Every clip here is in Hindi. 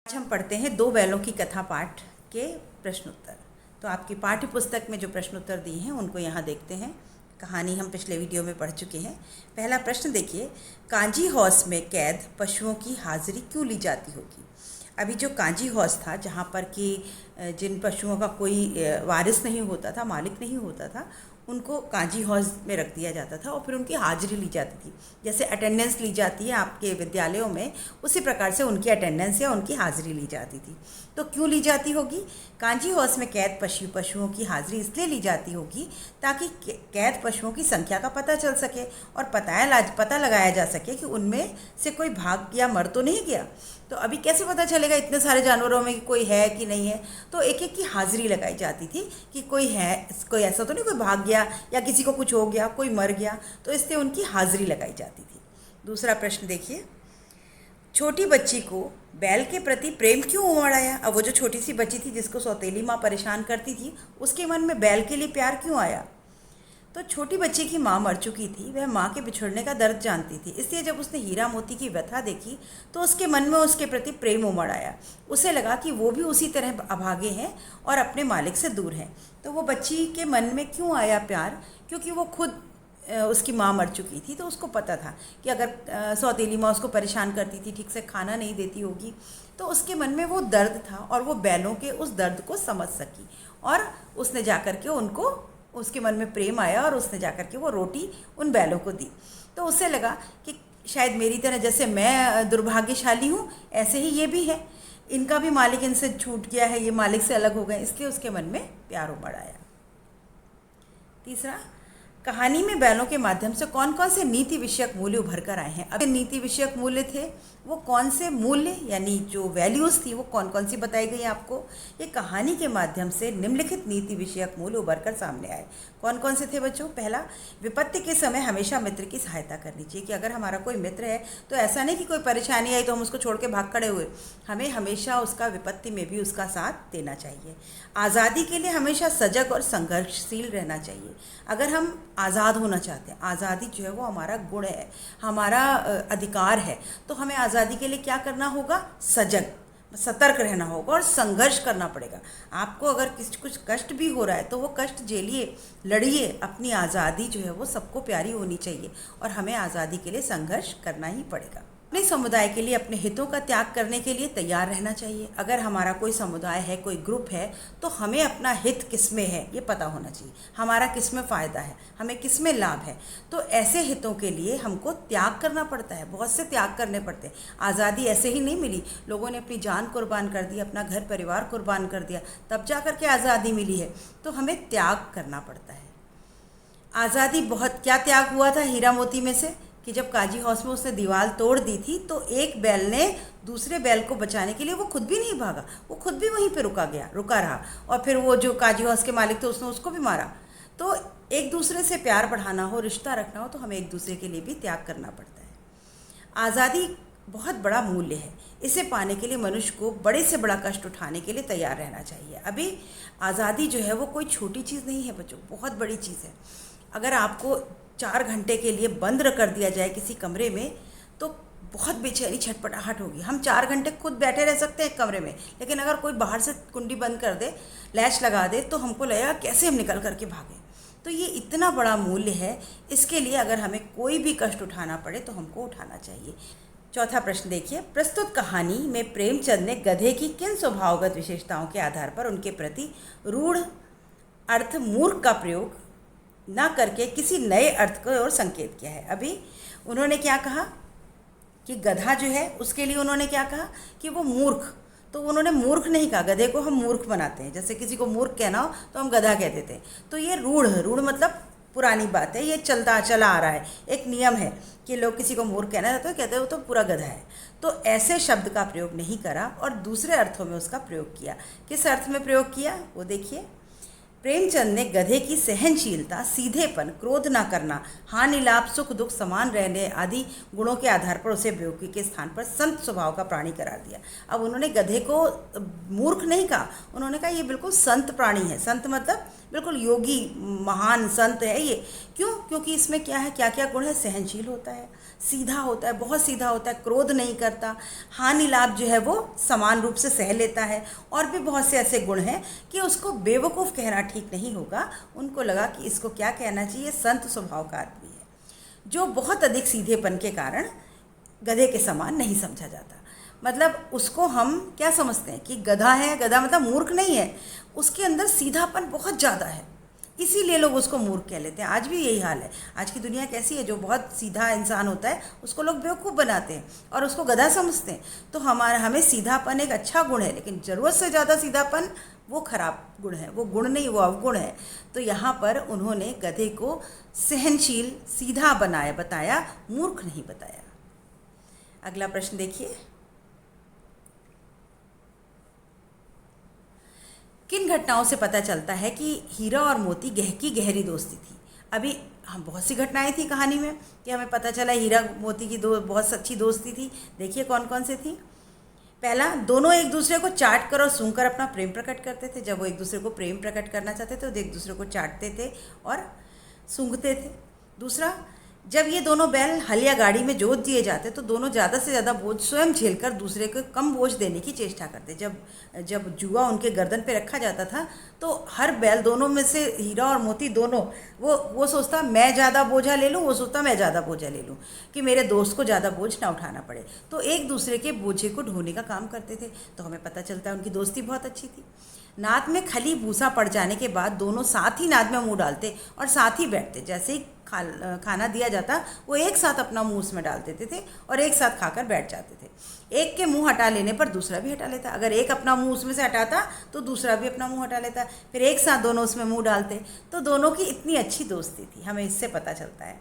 आज हम पढ़ते हैं दो बैलों की कथा पाठ के प्रश्नोत्तर। तो आपकी पाठ्य पुस्तक में जो प्रश्नोत्तर दिए हैं उनको यहाँ देखते हैं। कहानी हम पिछले वीडियो में पढ़ चुके हैं। पहला प्रश्न देखिए, कांजी हौस में कैद पशुओं की हाजिरी क्यों ली जाती होगी। अभी जो कांजी हौस था, जहाँ पर कि जिन पशुओं का कोई वारिस नहीं होता था, मालिक नहीं होता था, उनको कांजी हौस में रख दिया जाता था और फिर उनकी हाजिरी ली जाती थी। जैसे अटेंडेंस ली जाती है आपके विद्यालयों में, उसी प्रकार से उनकी अटेंडेंस या उनकी हाजिरी ली जाती थी। तो क्यों ली जाती होगी? कांजी हौस में कैद पशुओं की हाजिरी इसलिए ली जाती होगी ताकि कैद पशुओं की संख्या का पता चल सके और पता लगाया जा सके कि उनमें से कोई भाग या मर तो नहीं गया। तो अभी कैसे पता चलेगा इतने सारे जानवरों में कि कोई है कि नहीं है? तो एक एक की हाजिरी लगाई जाती थी कि कोई है, कोई ऐसा तो नहीं कोई भाग गया या किसी को कुछ हो गया, कोई मर गया, तो इसलिए उनकी हाजिरी लगाई जाती थी। दूसरा प्रश्न देखिए, छोटी बच्ची को बैल के प्रति प्रेम क्यों उमड़ आया? अब वो जो छोटी सी बच्ची थी जिसको सौतेली माँ परेशान करती थी, उसके मन में बैल के लिए प्यार क्यों आया? तो छोटी बच्ची की माँ मर चुकी थी, वह माँ के बिछड़ने का दर्द जानती थी, इसलिए जब उसने हीरा मोती की व्यथा देखी तो उसके मन में उसके प्रति प्रेम उमड़ आया। उसे लगा कि वो भी उसी तरह अभागे हैं और अपने मालिक से दूर हैं। तो वो बच्ची के मन में क्यों आया प्यार? क्योंकि वो खुद उसकी माँ मर चुकी थी, तो उसको पता था कि अगर सौतेली माँ उसको परेशान करती थी, ठीक से खाना नहीं देती होगी, तो उसके मन में वो दर्द था और वो बैलों के उस दर्द को समझ सकी और उसने जाकर के उसके मन में प्रेम आया और उसने जाकर के वो रोटी उन बैलों को दी। तो उसे लगा कि शायद मेरी तरह जैसे मैं दुर्भाग्यशाली हूँ, ऐसे ही ये भी है, इनका भी मालिक इनसे छूट गया है, ये मालिक से अलग हो गए, इसलिए उसके मन में प्यार उमड़ आया। तीसरा, कहानी में बैलों के माध्यम से कौन कौन से नीति विषयक मूल्य उभर कर आए हैं? अब नीति विषयक मूल्य थे, वो कौन से मूल्य यानी जो वैल्यूज़ थी वो कौन कौन सी बताई गई आपको? ये कहानी के माध्यम से निम्नलिखित नीति विषयक मूल्य उभर कर सामने आए। कौन कौन से थे बच्चों? पहला, विपत्ति के समय हमेशा मित्र की सहायता करनी चाहिए, कि अगर हमारा कोई मित्र है तो ऐसा नहीं कि कोई परेशानी आई तो हम उसको छोड़ के भाग खड़े हुए, हमें हमेशा उसका विपत्ति में भी उसका साथ देना चाहिए। आज़ादी के लिए हमेशा सजग और संघर्षशील रहना चाहिए। अगर हम आज़ाद होना चाहते हैं, आज़ादी जो है वो हमारा गुण है, हमारा अधिकार है, तो हमें आज़ादी के लिए क्या करना होगा? सजग, सतर्क रहना होगा और संघर्ष करना पड़ेगा। आपको अगर कुछ कष्ट भी हो रहा है तो वो कष्ट झेलिए, लड़िए। अपनी आज़ादी जो है वो सबको प्यारी होनी चाहिए और हमें आज़ादी के लिए संघर्ष करना ही पड़ेगा। अपने समुदाय के लिए अपने हितों का त्याग करने के लिए तैयार रहना चाहिए। अगर हमारा कोई समुदाय है, कोई ग्रुप है, तो हमें अपना हित किस में है ये पता होना चाहिए, हमारा किस में फ़ायदा है, हमें किस में लाभ है। तो ऐसे हितों के लिए हमको त्याग करना पड़ता है, बहुत से त्याग करने पड़ते हैं। आज़ादी ऐसे ही नहीं मिली, लोगों ने अपनी जान कुर्बान कर दी, अपना घर परिवार कुर्बान कर दिया, तब जा कर के आज़ादी मिली है। तो हमें त्याग करना पड़ता है। आज़ादी बहुत क्या त्याग हुआ था हीरा मोती में से, कि जब काजी हौस में उसने दीवार तोड़ दी थी तो एक बैल ने दूसरे बैल को बचाने के लिए वो खुद भी नहीं भागा, वो खुद भी वहीं पे रुका रहा और फिर वो जो काजी हौस के मालिक थे उसने उसको भी मारा। तो एक दूसरे से प्यार बढ़ाना हो, रिश्ता रखना हो, तो हमें एक दूसरे के लिए भी त्याग करना पड़ता है। आज़ादी बहुत बड़ा मूल्य है, इसे पाने के लिए मनुष्य को बड़े से बड़ा कष्ट उठाने के लिए तैयार रहना चाहिए। अभी आज़ादी जो है वो कोई छोटी चीज़ नहीं है बच्चों, बहुत बड़ी चीज़ है। अगर आपको 4 घंटे के लिए बंद कर दिया जाए किसी कमरे में तो बहुत बेचैनी छटपटाहट होगी। हम 4 घंटे खुद बैठे रह सकते हैं एक कमरे में, लेकिन अगर कोई बाहर से कुंडी बंद कर दे, लैच लगा दे, तो हमको लगेगा कैसे हम निकल करके भागें। तो ये इतना बड़ा मूल्य है, इसके लिए अगर हमें कोई भी कष्ट उठाना पड़े तो हमको उठाना चाहिए। चौथा प्रश्न देखिए, प्रस्तुत कहानी में प्रेमचंद ने गधे की किन स्वभावगत विशेषताओं के आधार पर उनके प्रति रूढ़ अर्थ मूर्ख का प्रयोग ना करके किसी नए अर्थ को और संकेत किया है? अभी उन्होंने क्या कहा कि गधा जो है उसके लिए उन्होंने क्या कहा कि वो मूर्ख, तो उन्होंने मूर्ख नहीं कहा, गधे को हम मूर्ख बनाते हैं, जैसे किसी को मूर्ख कहना हो तो हम गधा कह देते हैं। तो ये रूढ़ मतलब पुरानी बात है, ये चला आ रहा है, एक नियम है कि लोग किसी को मूर्ख कहना चाहते हैं, कहते हैं वो तो पूरा गधा है। तो ऐसे शब्द का प्रयोग नहीं करा और दूसरे अर्थों में उसका प्रयोग किया। किस अर्थ में प्रयोग किया वो देखिए, प्रेमचंद ने गधे की सहनशीलता, सीधेपन, क्रोध न करना, हानि लाभ, सुख दुख समान रहने आदि गुणों के आधार पर उसे बेवकूफ़ी के स्थान पर संत स्वभाव का प्राणी करार दिया। अब उन्होंने गधे को मूर्ख नहीं कहा, उन्होंने कहा ये बिल्कुल संत प्राणी है। संत मतलब बिल्कुल योगी, महान संत है ये। क्यों? क्योंकि इसमें क्या है, क्या क्या गुण है? सहनशील होता है, सीधा होता है, बहुत सीधा होता है, क्रोध नहीं करता, हानि लाभ जो है वो समान रूप से सह लेता है, और भी बहुत से ऐसे गुण हैं कि उसको बेवकूफ़ कहना ठीक नहीं होगा। उनको लगा कि इसको क्या कहना चाहिए, संत स्वभाव का आदमी है, जो बहुत अधिक सीधेपन के कारण गधे के समान नहीं समझा जाता। मतलब उसको हम क्या समझते हैं कि गधा है, गधा मतलब मूर्ख नहीं है, उसके अंदर सीधापन बहुत ज़्यादा है, इसीलिए लोग उसको मूर्ख कह लेते हैं। आज भी यही हाल है। आज की दुनिया कैसी है, जो बहुत सीधा इंसान होता है उसको लोग बेवकूफ़ बनाते हैं और उसको गधा समझते हैं। तो हमें सीधापन एक अच्छा गुण है, लेकिन ज़रूरत से ज़्यादा सीधापन वो खराब गुण है, वो गुण नहीं, वो अवगुण है। तो यहाँ पर उन्होंने गधे को सहनशील, सीधा बताया, मूर्ख नहीं बताया। अगला प्रश्न देखिए, किन घटनाओं से पता चलता है कि हीरा और मोती की गहरी दोस्ती थी? अभी हम बहुत सी घटनाएं थी कहानी में कि हमें पता चला हीरा मोती की बहुत अच्छी दोस्ती थी। देखिए कौन कौन से थी। पहला, दोनों एक दूसरे को चाट कर और सूंघ कर अपना प्रेम प्रकट करते थे। जब वो एक दूसरे को प्रेम प्रकट करना चाहते थे तो एक दूसरे को चाटते थे और सूंघते थे। दूसरा, जब ये दोनों बैल हल या गाड़ी में जोत दिए जाते तो दोनों ज़्यादा से ज़्यादा बोझ स्वयं झेलकर दूसरे को कम बोझ देने की चेष्टा करते। जब जुआ उनके गर्दन पे रखा जाता था तो हर बैल, दोनों में से हीरा और मोती दोनों, वो सोचता मैं ज़्यादा बोझा ले लूँ, वो सोचता मैं ज़्यादा बोझा ले लूँ, कि मेरे दोस्त को ज़्यादा बोझ ना उठाना पड़े। तो एक दूसरे के बोझे को ढोने का काम करते थे। तो हमें पता चलता है उनकी दोस्ती बहुत अच्छी थी। नाद में खली भूसा पड़ जाने के बाद दोनों साथ ही नाद में मुंह डालते और साथ ही बैठते। जैसे ही खाना दिया जाता वो एक साथ अपना मुंह उसमें डाल देते थे और एक साथ खाकर बैठ जाते थे। एक के मुंह हटा लेने पर दूसरा भी हटा लेता। अगर एक अपना मुंह उसमें से हटाता तो दूसरा भी अपना मुंह हटा लेता, फिर एक साथ दोनों उसमें मुंह डालते। तो दोनों की इतनी अच्छी दोस्ती थी, हमें इससे पता चलता है।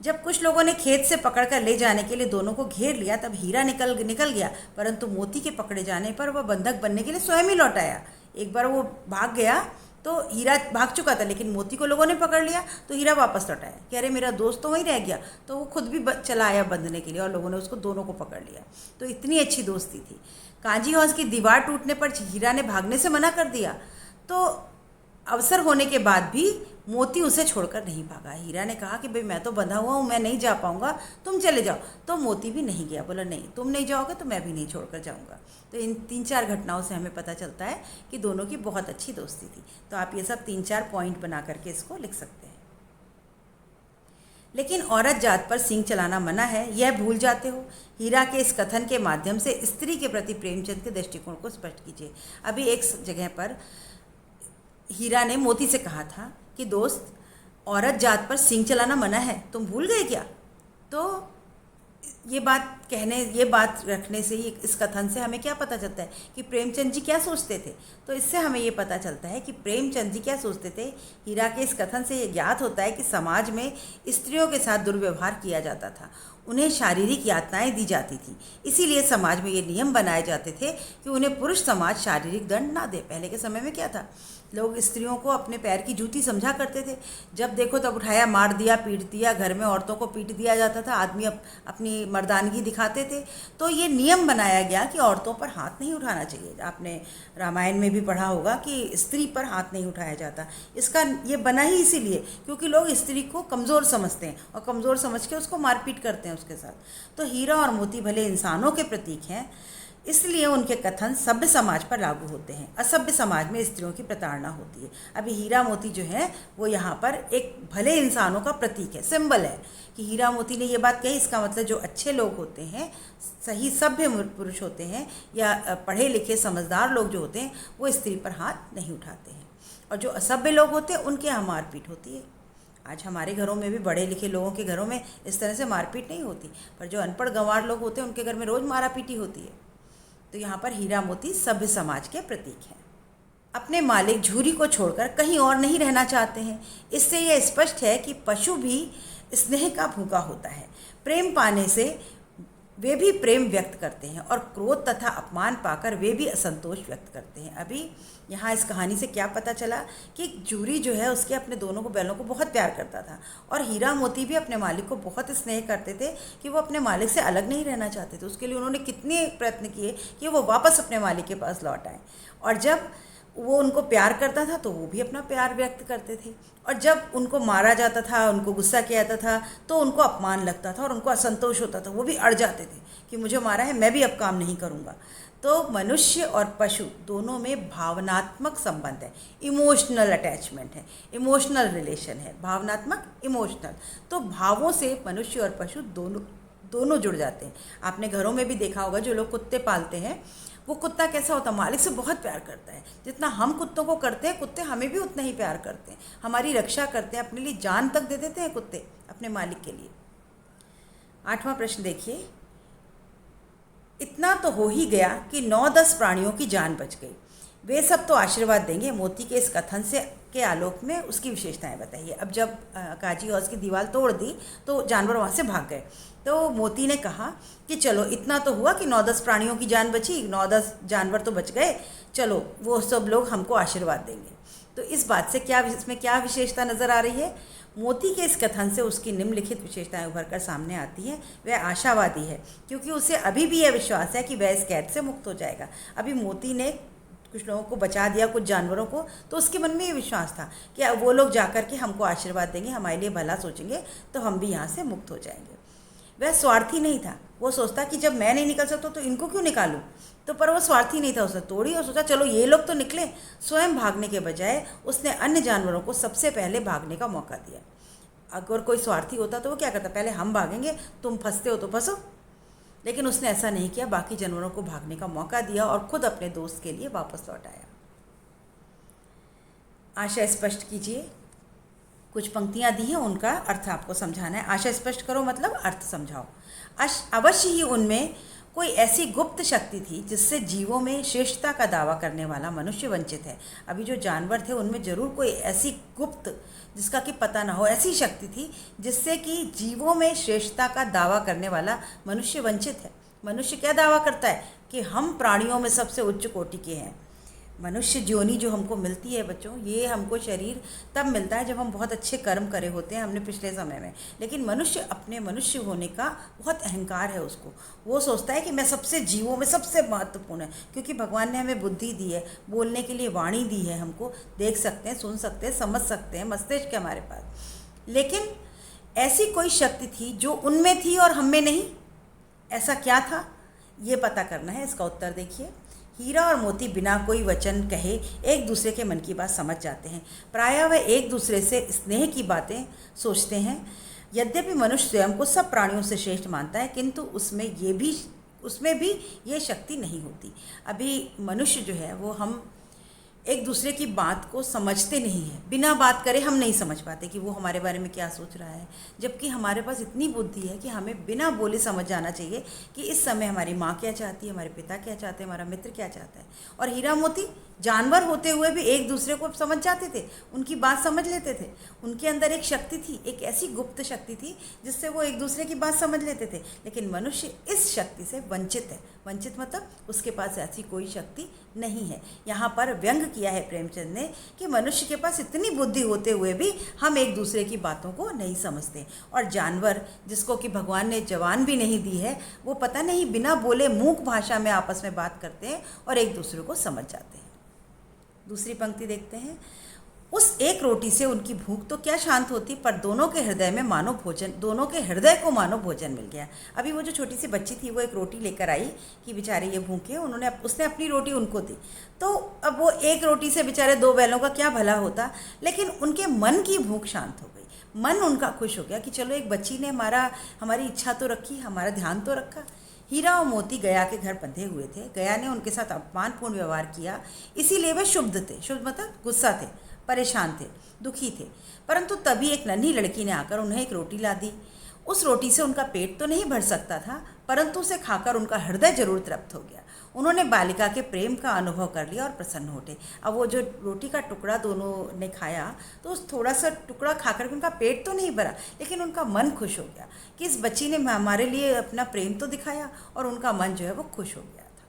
जब कुछ लोगों ने खेत से पकड़कर ले जाने के लिए दोनों को घेर लिया तब हीरा निकल गया, परंतु मोती के पकड़े जाने पर वह बंधक बनने के लिए स्वयं ही लौट आया। एक बार वो भाग गया तो हीरा भाग चुका था, लेकिन मोती को लोगों ने पकड़ लिया तो हीरा वापस लौट आया कि अरे मेरा दोस्त तो वहीं रह गया। तो वो खुद भी चला आया बंधने के लिए और लोगों ने उसको दोनों को पकड़ लिया। तो इतनी अच्छी दोस्ती थी। कांजी हाउस की दीवार टूटने पर हीरा ने भागने से मना कर दिया, तो अवसर होने के बाद भी मोती उसे छोड़कर नहीं भागा। हीरा ने कहा कि भाई मैं तो बंधा हुआ हूँ, मैं नहीं जा पाऊँगा, तुम चले जाओ। तो मोती भी नहीं गया, बोला नहीं तुम नहीं जाओगे तो मैं भी नहीं छोड़कर जाऊँगा। तो इन 3-4 घटनाओं से हमें पता चलता है कि दोनों की बहुत अच्छी दोस्ती थी। तो आप ये सब 3-4 पॉइंट बना करके इसको लिख सकते हैं। लेकिन औरत जात पर सींग चलाना मना है, यह भूल जाते हो। हीरा के इस कथन के माध्यम से स्त्री के प्रति प्रेमचंद के दृष्टिकोण को स्पष्ट कीजिए। अभी एक जगह पर हीरा ने मोती से कहा था कि दोस्त, औरत जात पर सींग चलाना मना है, तुम भूल गए क्या? तो ये बात रखने से ही, इस कथन से हमें क्या पता चलता है कि प्रेमचंद जी क्या सोचते थे? तो इससे हमें ये पता चलता है कि प्रेमचंद जी क्या सोचते थे। हीरा के इस कथन से ये ज्ञात होता है कि समाज में स्त्रियों के साथ दुर्व्यवहार किया जाता था, उन्हें शारीरिक यातनाएं दी जाती थी। इसीलिए समाज में ये नियम बनाए जाते थे कि उन्हें पुरुष समाज शारीरिक दंड ना दे। पहले के समय में क्या था, लोग स्त्रियों को अपने पैर की जूती समझा करते थे। जब देखो तब उठाया, मार दिया, पीट दिया। घर में औरतों को पीट दिया जाता था, आदमी अपनी मर्दानगी दिखाते थे। तो ये नियम बनाया गया कि औरतों पर हाथ नहीं उठाना चाहिए। आपने रामायण में भी पढ़ा होगा कि स्त्री पर हाथ नहीं उठाया जाता। इसका ये बना ही इसीलिए क्योंकि लोग स्त्री को कमज़ोर समझते हैं और कमज़ोर समझ के उसको मारपीट करते हैं उसके साथ। तो हीरा और मोती भले इंसानों के प्रतीक हैं, इसलिए उनके कथन सभ्य समाज पर लागू होते हैं। असभ्य समाज में स्त्रियों की प्रताड़ना होती है। अभी हीरा मोती जो है वो यहाँ पर एक भले इंसानों का प्रतीक है, सिंबल है कि हीरा मोती ने ये बात कही। इसका मतलब जो अच्छे लोग होते हैं, सही सभ्य पुरुष होते हैं या पढ़े लिखे समझदार लोग जो होते हैं, वो स्त्री पर हाथ नहीं उठाते हैं। और जो असभ्य लोग होते हैं उनके यहाँ मारपीट होती है। आज हमारे घरों में भी बड़े लिखे लोगों के घरों में इस तरह से मारपीट नहीं होती, पर जो अनपढ़ गंवार लोग होते हैं उनके घर में रोज़ मारापीटी होती है। तो यहाँ पर हीरा मोती सभ्य समाज के प्रतीक हैं। अपने मालिक झूरी को छोड़कर कहीं और नहीं रहना चाहते हैं। इससे यह स्पष्ट है कि पशु भी स्नेह का भूखा होता है। प्रेम पाने से वे भी प्रेम व्यक्त करते हैं और क्रोध तथा अपमान पाकर वे भी असंतोष व्यक्त करते हैं। अभी यहाँ इस कहानी से क्या पता चला कि जूरी जो है उसके अपने दोनों को बैलों को बहुत प्यार करता था और हीरा मोती भी अपने मालिक को बहुत स्नेह करते थे कि वो अपने मालिक से अलग नहीं रहना चाहते थे। उसके लिए उन्होंने कितने प्रयत्न किए कि वो वापस अपने मालिक के पास लौट आए। और जब वो उनको प्यार करता था तो वो भी अपना प्यार व्यक्त करते थे, और जब उनको मारा जाता था, उनको गुस्सा किया जाता था तो उनको अपमान लगता था और उनको असंतोष होता था। वो भी अड़ जाते थे कि मुझे मारा है, मैं भी अब काम नहीं करूँगा। तो मनुष्य और पशु दोनों में भावनात्मक संबंध है, इमोशनल अटैचमेंट है, इमोशनल रिलेशन है, भावनात्मक इमोशनल। तो भावों से मनुष्य और पशु दोनों जुड़ जाते हैं। आपने घरों में भी देखा होगा, जो लोग कुत्ते पालते हैं वो कुत्ता कैसा होता है, मालिक से बहुत प्यार करता है। जितना हम कुत्तों को करते हैं कुत्ते हमें भी उतना ही प्यार करते हैं, हमारी रक्षा करते हैं, अपने लिए जान तक दे देते हैं कुत्ते अपने मालिक के लिए। 8वां प्रश्न देखिए, इतना तो हो ही गया कि 9-10 प्राणियों की जान बच गई, वे सब तो आशीर्वाद देंगे। मोती के इस कथन से के आलोक में उसकी विशेषताएं बताइए। अब जब काजी हौज की दीवार तोड़ दी तो जानवर वहाँ से भाग गए। तो मोती ने कहा कि चलो इतना तो हुआ कि 9-10 प्राणियों की जान बची, 9-10 जानवर तो बच गए, चलो वो सब लोग हमको आशीर्वाद देंगे। तो इस बात से इसमें क्या विशेषता नज़र आ रही है? मोती के इस कथन से उसकी निम्नलिखित विशेषताएं उभर कर सामने आती हैं। वह आशावादी है क्योंकि उसे अभी भी यह विश्वास है कि वह इस कैद से मुक्त हो जाएगा। अभी मोती ने कुछ लोगों को बचा दिया, कुछ जानवरों को, तो उसके मन में ये विश्वास था कि वो लोग जाकर के हमको आशीर्वाद देंगे, हमारे लिए भला सोचेंगे, तो हम भी यहाँ से मुक्त हो जाएंगे। वह स्वार्थी नहीं था, वो सोचता कि जब मैं नहीं निकल सकता तो इनको क्यों निकालूं। तो पर वो स्वार्थी नहीं था, उसने तोड़ी और सोचा चलो ये लोग तो निकले। स्वयं भागने के बजाय उसने अन्य जानवरों को सबसे पहले भागने का मौका दिया। अगर कोई स्वार्थी होता तो वो क्या करता, पहले हम भागेंगे, तुम फंसते हो तो फंसो। लेकिन उसने ऐसा नहीं किया, बाकी जानवरों को भागने का मौका दिया और खुद अपने दोस्त के लिए वापस लौट आया। आशा स्पष्ट कीजिए। कुछ पंक्तियां दी हैं, उनका अर्थ आपको समझाना है। आशा स्पष्ट करो मतलब अर्थ समझाओ। अवश्य ही उनमें कोई ऐसी गुप्त शक्ति थी जिससे जीवों में श्रेष्ठता का दावा करने वाला मनुष्य वंचित है। अभी जो जानवर थे उनमें जरूर कोई ऐसी गुप्त, जिसका कि पता ना हो, ऐसी शक्ति थी जिससे कि जीवों में श्रेष्ठता का दावा करने वाला मनुष्य वंचित है। मनुष्य क्या दावा करता है कि हम प्राणियों में सबसे उच्च कोटि के हैं। मनुष्य योनि जो हमको मिलती है बच्चों, ये हमको शरीर तब मिलता है जब हम बहुत अच्छे कर्म करे होते हैं हमने पिछले समय में। लेकिन मनुष्य अपने मनुष्य होने का बहुत अहंकार है उसको। वो सोचता है कि मैं सबसे जीवों में सबसे महत्वपूर्ण है, क्योंकि भगवान ने हमें बुद्धि दी है, बोलने के लिए वाणी दी है, हमको देख सकते हैं, सुन सकते हैं, समझ सकते हैं, मस्तिष्क है हमारे पास। लेकिन ऐसी कोई शक्ति थी जो उनमें थी और हम में नहीं। ऐसा क्या था, ये पता करना है। इसका उत्तर देखिए। हीरा और मोती बिना कोई वचन कहे एक दूसरे के मन की बात समझ जाते हैं। प्रायः वह एक दूसरे से स्नेह की बातें सोचते हैं। यद्यपि मनुष्य स्वयं को सब प्राणियों से श्रेष्ठ मानता है, किंतु उसमें भी ये शक्ति नहीं होती। अभी मनुष्य जो है वो हम एक दूसरे की बात को समझते नहीं हैं। बिना बात करे हम नहीं समझ पाते कि वो हमारे बारे में क्या सोच रहा है, जबकि हमारे पास इतनी बुद्धि है कि हमें बिना बोले समझ जाना चाहिए कि इस समय हमारी माँ क्या चाहती है, हमारे पिता क्या चाहते हैं, हमारा मित्र क्या चाहता है। और हीरा मोती जानवर होते हुए भी एक दूसरे को समझ जाते थे, उनकी बात समझ लेते थे। उनके अंदर एक शक्ति थी, एक ऐसी गुप्त शक्ति थी जिससे वो एक दूसरे की बात समझ लेते थे। लेकिन मनुष्य इस शक्ति से वंचित है। वंचित मतलब उसके पास ऐसी कोई शक्ति नहीं है। यहाँ पर व्यंग किया है प्रेमचंद ने कि मनुष्य के पास इतनी बुद्धि होते हुए भी हम एक दूसरे की बातों को नहीं समझते। और जानवर, जिसको कि भगवान ने जवान भी नहीं दी है, वो पता नहीं बिना बोले मूक भाषा में आपस में बात करते हैं और एक दूसरे को समझ जाते हैं। दूसरी पंक्ति देखते हैं। उस एक रोटी से उनकी भूख तो क्या शांत होती, पर दोनों के हृदय को मानो भोजन मिल गया। अभी वो जो छोटी सी बच्ची थी वो एक रोटी लेकर आई कि बेचारे ये भूखे हैं, उसने अपनी रोटी उनको दी। तो अब वो एक रोटी से बेचारे 2 बैलों का क्या भला होता, लेकिन उनके मन की भूख शांत हो गई। मन उनका खुश हो गया कि चलो एक बच्ची ने हमारी इच्छा तो रखी, हमारा ध्यान तो रखा। हीरा और मोती गया के घर बंधे हुए थे। गया ने उनके साथ अपमानपूर्ण व्यवहार किया, इसीलिए वे शुद्ध थे। शुद्ध मतलब गुस्सा थे, परेशान थे, दुखी थे। परंतु तभी एक नन्ही लड़की ने आकर उन्हें एक रोटी ला दी। उस रोटी से उनका पेट तो नहीं भर सकता था, परंतु उसे खाकर उनका हृदय जरूर तृप्त हो गया। उन्होंने बालिका के प्रेम का अनुभव कर लिया और प्रसन्न होते। अब वो जो रोटी का टुकड़ा दोनों ने खाया तो उस थोड़ा सा टुकड़ा खाकर के उनका पेट तो नहीं भरा, लेकिन उनका मन खुश हो गया कि इस बच्ची ने हमारे लिए अपना प्रेम तो दिखाया, और उनका मन जो है वो खुश हो गया था।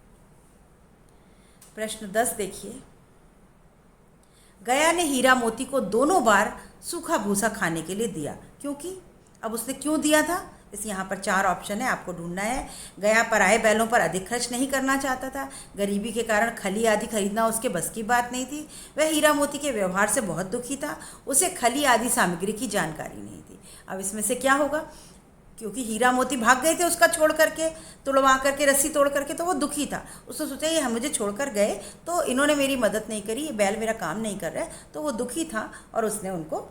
प्रश्न 10 देखिए। गया ने हीरा मोती को दोनों बार सूखा भूसा खाने के लिए दिया, क्योंकि अब उसने क्यों दिया था, इस यहाँ पर 4 ऑप्शन है, आपको ढूंढना है। गया पराये बैलों पर अधिक खर्च नहीं करना चाहता था, गरीबी के कारण खली आदि खरीदना उसके बस की बात नहीं थी, वह हीरा मोती के व्यवहार से बहुत दुखी था, उसे खली आदि सामग्री की जानकारी नहीं थी। अब इसमें से क्या होगा, क्योंकि हीरा मोती भाग गए थे उसका छोड़ करके, तुड़वा करके, रस्सी तोड़ करके, तो वो दुखी था। उसने सोचा ये हम मुझे छोड़कर गए तो इन्होंने मेरी मदद नहीं करी, ये बैल मेरा काम नहीं कर रहा है, तो वो दुखी था और उसने उनको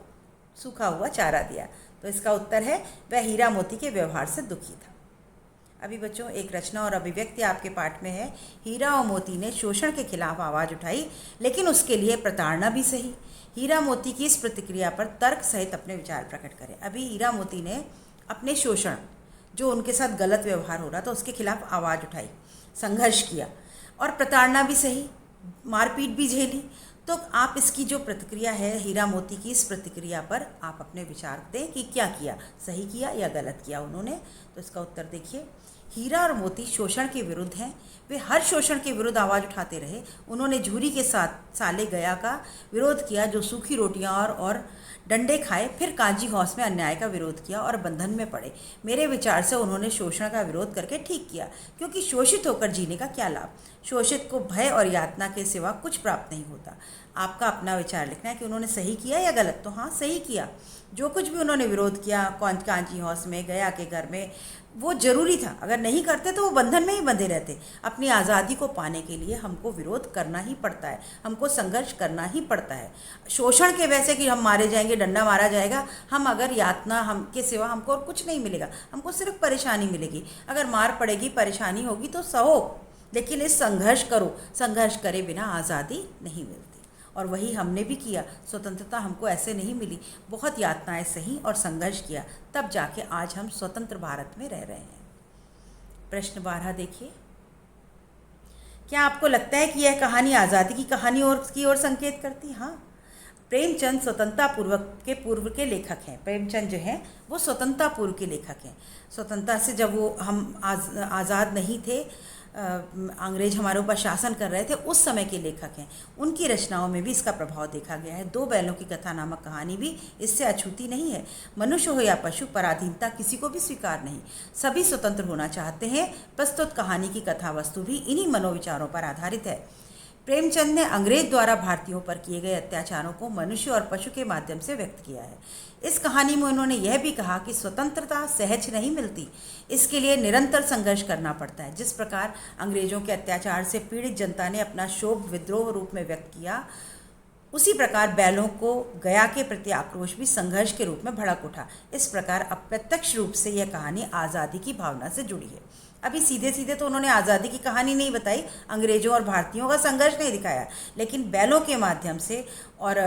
सूखा हुआ चारा दिया। तो इसका उत्तर है वह हीरा मोती के व्यवहार से दुखी था। अभी बच्चों एक रचना और अभिव्यक्ति आपके पाठ में है। हीरा और मोती ने शोषण के खिलाफ आवाज़ उठाई, लेकिन उसके लिए प्रताड़ना भी सही। हीरा मोती की इस प्रतिक्रिया पर तर्क सहित अपने विचार प्रकट करें। अभी हीरा मोती ने अपने शोषण, जो उनके साथ गलत व्यवहार हो रहा था, उसके खिलाफ आवाज़ उठाई, संघर्ष किया, और प्रताड़ना भी सही, मारपीट भी झेली। तो आप इसकी जो प्रतिक्रिया है हीरा मोती की, इस प्रतिक्रिया पर आप अपने विचार दें कि क्या किया, सही किया या गलत किया उन्होंने। तो इसका उत्तर देखिए। हीरा और मोती शोषण के विरुद्ध हैं, वे हर शोषण के विरुद्ध आवाज़ उठाते रहे। उन्होंने झूरी के साथ साले गया का विरोध किया, जो सूखी रोटियां और डंडे खाए, फिर काजी हौस में अन्याय का विरोध किया और बंधन में पड़े। मेरे विचार से उन्होंने शोषण का विरोध करके ठीक किया, क्योंकि शोषित होकर जीने का क्या लाभ, शोषित को भय और यातना के सिवा कुछ प्राप्त नहीं होता। आपका अपना विचार लिखना है कि उन्होंने सही किया या गलत। तो हाँ, सही किया। जो कुछ भी उन्होंने विरोध किया कांची हौस में, गया के घर में, वो जरूरी था। अगर नहीं करते तो वो बंधन में ही बंधे रहते। अपनी आज़ादी को पाने के लिए हमको विरोध करना ही पड़ता है, हमको संघर्ष करना ही पड़ता है। शोषण के वैसे कि हम मारे जाएंगे, डंडा मारा जाएगा, हम अगर यातना हम के सिवा हमको और कुछ नहीं मिलेगा, हमको सिर्फ परेशानी मिलेगी। अगर मार पड़ेगी, परेशानी होगी तो सहो, लेकिन इस संघर्ष करो, संघर्ष करे बिना आज़ादी नहीं मिलती। और वही हमने भी किया। स्वतंत्रता हमको ऐसे नहीं मिली, बहुत यातनाएं सही और संघर्ष किया, तब जाके आज हम स्वतंत्र भारत में रह रहे हैं। प्रश्न 12 देखिए। क्या आपको लगता है कि यह कहानी आज़ादी की कहानी की ओर संकेत करती? हाँ, प्रेमचंद स्वतंत्रता पूर्व के लेखक हैं। प्रेमचंद जो हैं वो स्वतंत्रता पूर्व के लेखक हैं। स्वतंत्रता से जब वो हम आज़ाद नहीं थे, अंग्रेज हमारे ऊपर शासन कर रहे थे, उस समय के लेखक हैं। उनकी रचनाओं में भी इसका प्रभाव देखा गया है। 2 बैलों की कथा नामक कहानी भी इससे अछूती नहीं है। मनुष्य हो या पशु, पराधीनता किसी को भी स्वीकार नहीं, सभी स्वतंत्र होना चाहते हैं। प्रस्तुत कहानी की कथा वस्तु भी इन्हीं मनोविचारों पर आधारित है। प्रेमचंद ने अंग्रेज द्वारा भारतीयों पर किए गए अत्याचारों को मनुष्य और पशु के माध्यम से व्यक्त किया है। इस कहानी में उन्होंने यह भी कहा कि स्वतंत्रता सहज नहीं मिलती, इसके लिए निरंतर संघर्ष करना पड़ता है। जिस प्रकार अंग्रेजों के अत्याचार से पीड़ित जनता ने अपना शोक विद्रोह रूप में व्यक्त किया, उसी प्रकार बैलों को गया के प्रति आक्रोश भी संघर्ष के रूप में भड़क उठा। इस प्रकार अप्रत्यक्ष रूप से यह कहानी आज़ादी की भावना से जुड़ी है। अभी सीधे सीधे तो उन्होंने आज़ादी की कहानी नहीं बताई, अंग्रेजों और भारतीयों का संघर्ष नहीं दिखाया, लेकिन बैलों के माध्यम से और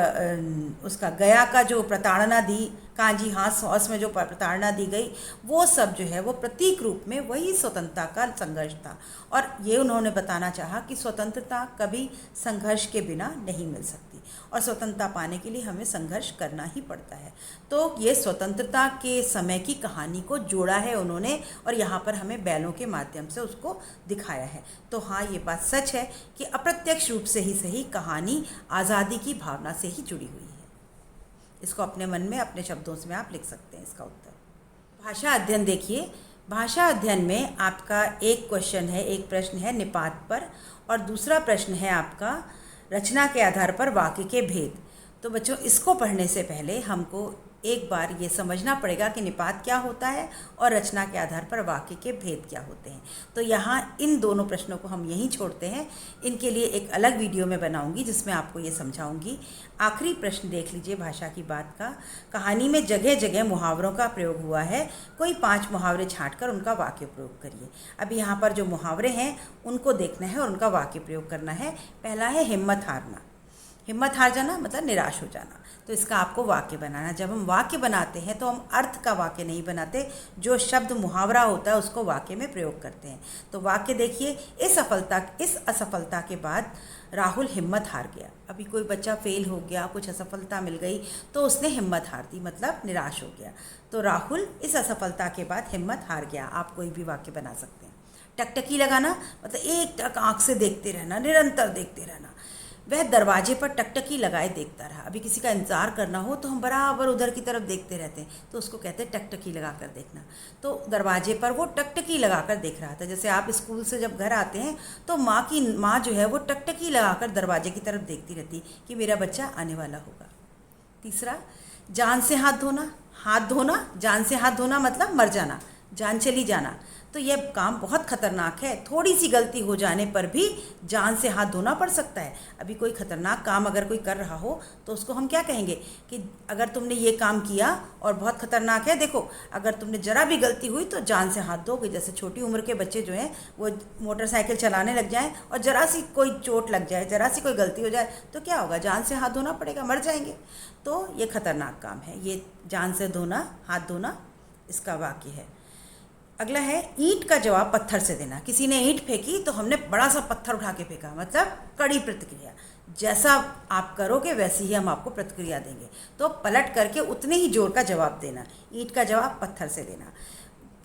उसका गया का जो प्रताड़ना दी, कांजी हौस में जो प्रताड़ना दी गई, वो सब जो है वो प्रतीक रूप में वही स्वतंत्रता का संघर्ष था। और ये उन्होंने बताना चाहा कि स्वतंत्रता कभी संघर्ष के बिना नहीं मिल सकती, और स्वतंत्रता पाने के लिए हमें संघर्ष करना ही पड़ता है। तो ये स्वतंत्रता के समय की कहानी को जोड़ा है उन्होंने, और यहाँ पर हमें बैलों के माध्यम से उसको दिखाया है। तो हाँ, ये बात सच है कि अप्रत्यक्ष रूप से ही सही कहानी आज़ादी की भावना से ही जुड़ी हुई है। इसको अपने मन में, अपने शब्दों में आप लिख सकते हैं इसका उत्तर। भाषा अध्ययन देखिए। भाषा अध्ययन में आपका एक क्वेश्चन है, एक प्रश्न है निपात पर, और दूसरा प्रश्न है आपका रचना के आधार पर वाक्य के भेद। तो बच्चों, इसको पढ़ने से पहले हमको एक बार ये समझना पड़ेगा कि निपात क्या होता है और रचना के आधार पर वाक्य के भेद क्या होते हैं। तो यहाँ इन दोनों प्रश्नों को हम यहीं छोड़ते हैं, इनके लिए एक अलग वीडियो में बनाऊंगी जिसमें आपको ये समझाऊंगी। आखिरी प्रश्न देख लीजिए भाषा की बात का। कहानी में जगह जगह मुहावरों का प्रयोग हुआ है, कोई 5 मुहावरे छाँट कर उनका वाक्य प्रयोग करिए। अब यहाँ पर जो मुहावरे हैं उनको देखना है और उनका वाक्य प्रयोग करना है। पहला है हिम्मत हारना। हिम्मत हार जाना मतलब निराश हो जाना। तो इसका आपको वाक्य बनाना। जब हम वाक्य बनाते हैं तो हम अर्थ का वाक्य नहीं बनाते, जो शब्द मुहावरा होता है उसको वाक्य में प्रयोग करते हैं। तो वाक्य देखिए, इस असफलता के बाद राहुल हिम्मत हार गया। अभी कोई बच्चा फेल हो गया, कुछ असफलता मिल गई तो उसने हिम्मत हार दी, मतलब निराश हो गया। तो राहुल इस असफलता के बाद हिम्मत हार गया। आप कोई भी वाक्य बना सकते हैं। टकटकी लगाना मतलब एक टक आँख से देखते रहना, निरंतर देखते रहना। वह दरवाजे पर टकटकी लगाए देखता रहा। अभी किसी का इंतज़ार करना हो तो हम बराबर उधर की तरफ देखते रहते हैं, तो उसको कहते हैं टकटकी लगा कर देखना। तो दरवाजे पर वो टकटकी लगा कर देख रहा था। जैसे आप स्कूल से जब घर आते हैं तो माँ जो है वो टकटकी लगा कर दरवाजे की तरफ देखती रहती कि मेरा बच्चा आने वाला होगा। तीसरा, जान से हाथ धोना। हाथ धोना, जान से हाथ धोना मतलब मर जाना, जान चली जाना। तो यह काम बहुत खतरनाक है। थोड़ी सी गलती हो जाने पर भी जान से हाथ धोना पड़ सकता है। अभी कोई खतरनाक काम अगर कोई कर रहा हो तो उसको हम क्या कहेंगे कि अगर तुमने ये काम किया और बहुत खतरनाक है, देखो अगर तुमने ज़रा भी गलती हुई तो जान से हाथ धोगे। जैसे छोटी उम्र के बच्चे जो हैं वो मोटरसाइकिल चलाने लग जाएं और ज़रा सी कोई चोट लग जाए, ज़रा सी कोई गलती हो जाए तो क्या होगा, जान से हाथ धोना पड़ेगा, मर जाएंगे। तो ये खतरनाक काम है, ये जान से धोना, हाथ धोना, इसका वाक्य है। अगला है, ईंट का जवाब पत्थर से देना। किसी ने ईंट फेंकी तो हमने बड़ा सा पत्थर उठा के फेंका, मतलब कड़ी प्रतिक्रिया। जैसा आप करोगे वैसी ही हम आपको प्रतिक्रिया देंगे। तो पलट करके उतने ही जोर का जवाब देना। ईंट का जवाब पत्थर से देना।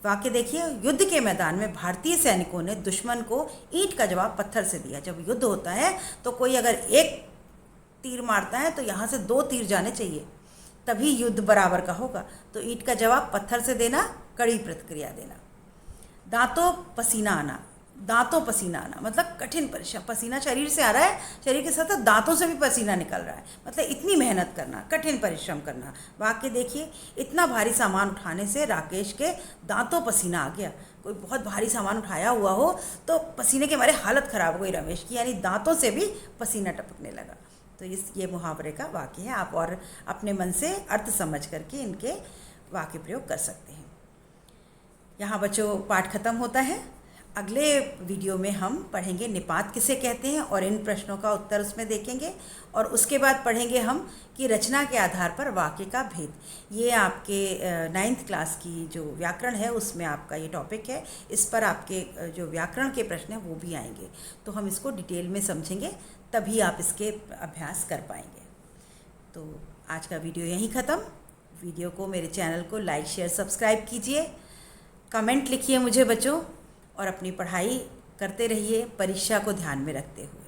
वाक्य देखिए, युद्ध के मैदान में भारतीय सैनिकों ने दुश्मन को ईंट का जवाब पत्थर से दिया। जब युद्ध होता है तो कोई अगर एक तीर मारता है तो यहाँ से 2 तीर जाने चाहिए, तभी युद्ध बराबर का होगा। तो ईंट का जवाब पत्थर से देना, कड़ी प्रतिक्रिया देना। दांतों पसीना आना। दांतों पसीना आना मतलब कठिन परिश्रम। पसीना शरीर से आ रहा है, शरीर के साथ दांतों से भी पसीना निकल रहा है, मतलब इतनी मेहनत करना, कठिन परिश्रम करना। वाक्य देखिए, इतना भारी सामान उठाने से राकेश के दांतों पसीना आ गया। कोई बहुत भारी सामान उठाया हुआ हो तो पसीने के मारे हालत ख़राब हो गई रमेश की, यानी दांतों से भी पसीना टपकने लगा। तो ये मुहावरे का वाक्य है। आप और अपने मन से अर्थ समझ करके इनके वाक्य प्रयोग कर सकते हैं। यहाँ बच्चों पाठ खत्म होता है। अगले वीडियो में हम पढ़ेंगे निपात किसे कहते हैं और इन प्रश्नों का उत्तर उसमें देखेंगे। और उसके बाद पढ़ेंगे हम कि रचना के आधार पर वाक्य का भेद। ये आपके 9th क्लास की जो व्याकरण है उसमें आपका ये टॉपिक है। इस पर आपके जो व्याकरण के प्रश्न हैं वो भी आएंगे, तो हम इसको डिटेल में समझेंगे, तभी आप इसके अभ्यास कर पाएंगे। तो आज का वीडियो यहीं ख़त्म। वीडियो को, मेरे चैनल को लाइक, शेयर, सब्सक्राइब कीजिए। कमेंट लिखिए मुझे बच्चों, और अपनी पढ़ाई करते रहिए, परीक्षा को ध्यान में रखते हुए।